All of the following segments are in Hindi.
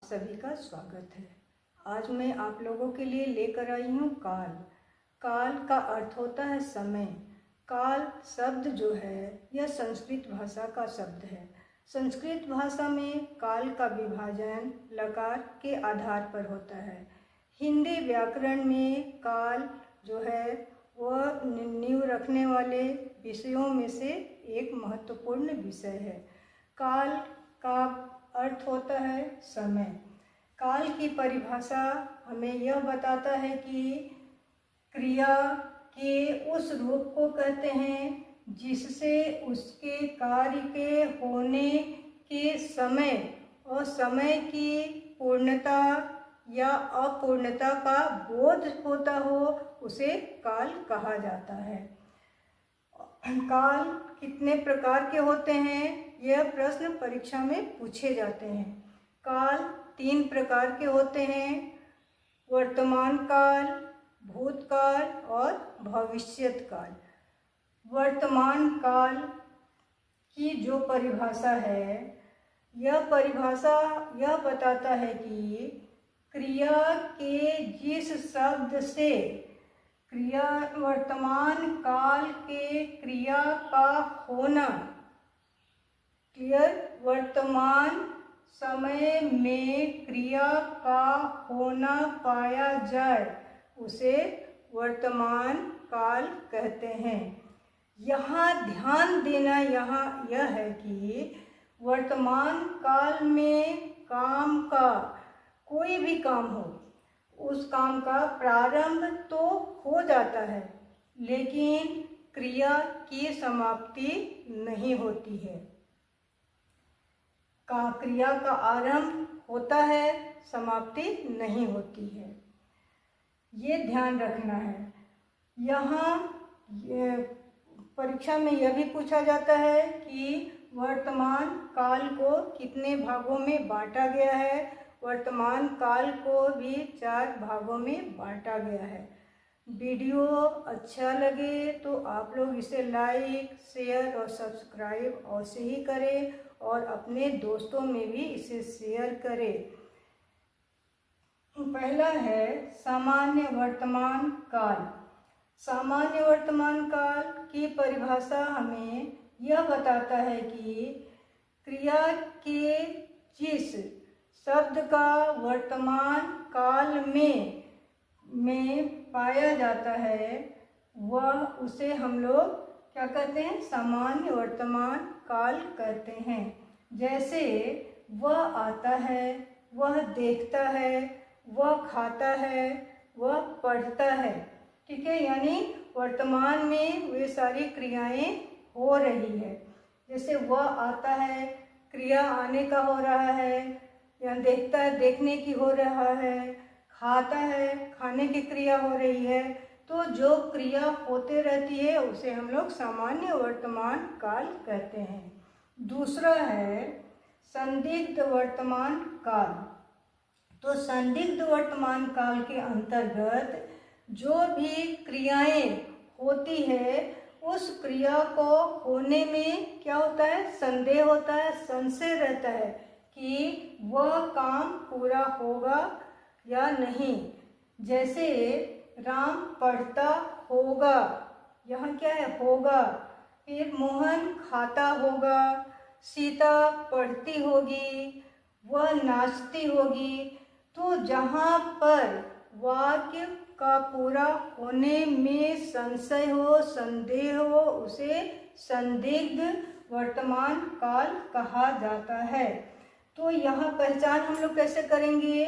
सभी का स्वागत है। आज मैं आप लोगों के लिए लेकर आई हूँ काल। काल का अर्थ होता है समय। काल शब्द जो है यह संस्कृत भाषा का शब्द है। संस्कृत भाषा में काल का विभाजन लकार के आधार पर होता है। हिंदी व्याकरण में काल जो है वह नींव रखने वाले विषयों में से एक महत्वपूर्ण विषय है। काल का अर्थ होता है समय। काल की परिभाषा हमें यह बताता है कि क्रिया के उस रूप को कहते हैं जिससे उसके कार्य के होने के समय और समय की पूर्णता या अपूर्णता का बोध होता हो, उसे काल कहा जाता है। काल कितने प्रकार के होते हैं, यह प्रश्न परीक्षा में पूछे जाते हैं। काल 3 प्रकार के होते हैं: वर्तमान काल, भूतकाल और भविष्यत काल। वर्तमान काल की जो परिभाषा है, यह परिभाषा यह बताता है कि क्रिया के जिस शब्द से क्रिया वर्तमान काल के क्रिया का होना वर्तमान समय में क्रिया का होना पाया जाए, उसे वर्तमान काल कहते हैं। यहाँ ध्यान देना यह है कि वर्तमान काल में काम का कोई भी काम हो, उस काम का प्रारंभ तो हो जाता है, लेकिन क्रिया की समाप्ति नहीं होती है। क्रिया का आरंभ होता है, समाप्ति नहीं होती है। ये ध्यान रखना है। यहाँ परीक्षा में यह भी पूछा जाता है कि वर्तमान काल को कितने भागों में बांटा गया है। वर्तमान काल को भी 4 भागों में बांटा गया है। वीडियो अच्छा लगे तो आप लोग इसे लाइक, शेयर और सब्सक्राइब अवश्य ही करें और अपने दोस्तों में भी इसे शेयर करें। पहला है सामान्य वर्तमान काल। सामान्य वर्तमान काल की परिभाषा हमें यह बताता है कि क्रिया के जिस शब्द का वर्तमान काल में पाया जाता है, वह उसे हम लोग क्या कहते हैं, सामान्य वर्तमान काल कहते हैं। जैसे वह आता है, वह देखता है, वह खाता है, वह पढ़ता है। ठीक है, यानी वर्तमान में वे सारी क्रियाएं हो रही है। जैसे वह आता है, क्रिया आने का हो रहा है, या देखता है, देखने की हो रहा है, खाता है, खाने की क्रिया हो रही है। तो जो क्रिया होते रहती है उसे हम लोग सामान्य वर्तमान काल कहते हैं। दूसरा है संदिग्ध वर्तमान काल। तो संदिग्ध वर्तमान काल के अंतर्गत जो भी क्रियाएं होती है, उस क्रिया को होने में क्या होता है, संदेह होता है, संशय रहता है कि वह काम पूरा होगा या नहीं। जैसे राम पढ़ता होगा, यहाँ क्या है, होगा। फिर मोहन खाता होगा, सीता पढ़ती होगी, वह नाचती होगी। तो जहाँ पर वाक्य का पूरा होने में संशय हो, संदेह हो, उसे संदिग्ध वर्तमान काल कहा जाता है। तो यहाँ पहचान हम लोग कैसे करेंगे,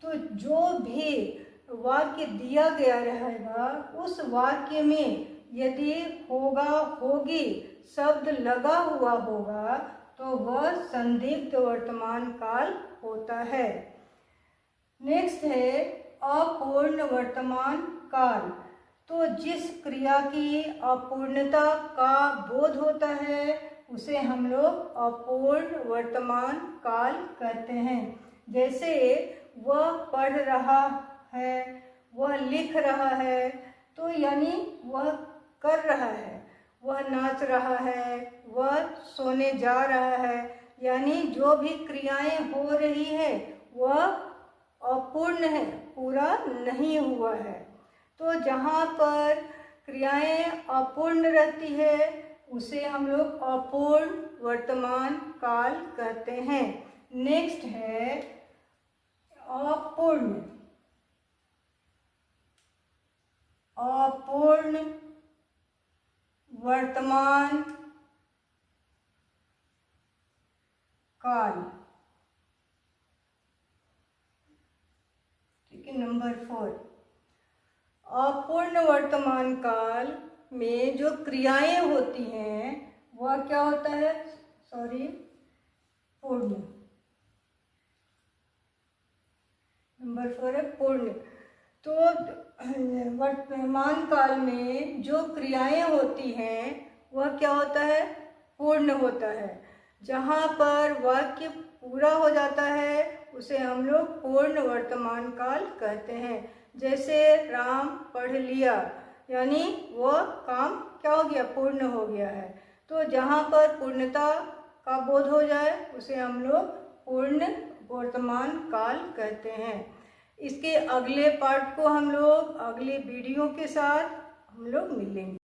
तो जो भी वाक्य दिया गया रहेगा, उस वाक्य में यदि होगा, होगी शब्द लगा हुआ होगा, तो वह संदिग्ध वर्तमान काल होता है। नेक्स्ट है अपूर्ण वर्तमान काल। तो जिस क्रिया की अपूर्णता का बोध होता है, उसे हम लोग अपूर्ण वर्तमान काल कहते हैं। जैसे वह पढ़ रहा है, वह लिख रहा है, तो यानी वह कर रहा है, वह नाच रहा है, वह सोने जा रहा है, यानी जो भी क्रियाएं हो रही है वह अपूर्ण है, पूरा नहीं हुआ है। तो जहाँ पर क्रियाएं अपूर्ण रहती है उसे हम लोग अपूर्ण वर्तमान काल कहते हैं। नेक्स्ट है अपूर्ण। अपूर्ण वर्तमान काल। ठीक है, नंबर 4। अपूर्ण वर्तमान काल में जो क्रियाएं होती हैं वह क्या होता है? पूर्ण। नंबर 4 है पूर्ण। तो वर्तमान काल में जो क्रियाएं होती हैं वह क्या होता है? पूर्ण होता है। जहाँ पर वाक्य पूरा हो जाता है उसे हम लोग पूर्ण वर्तमान काल कहते हैं। जैसे राम पढ़ लिया, यानी वह काम क्या हो गया? पूर्ण हो गया है। तो जहाँ पर पूर्णता का बोध हो जाए उसे हम लोग पूर्ण वर्तमान काल कहते हैं। इसके अगले पार्ट को हम लोग अगले वीडियो के साथ हम लोग मिलेंगे।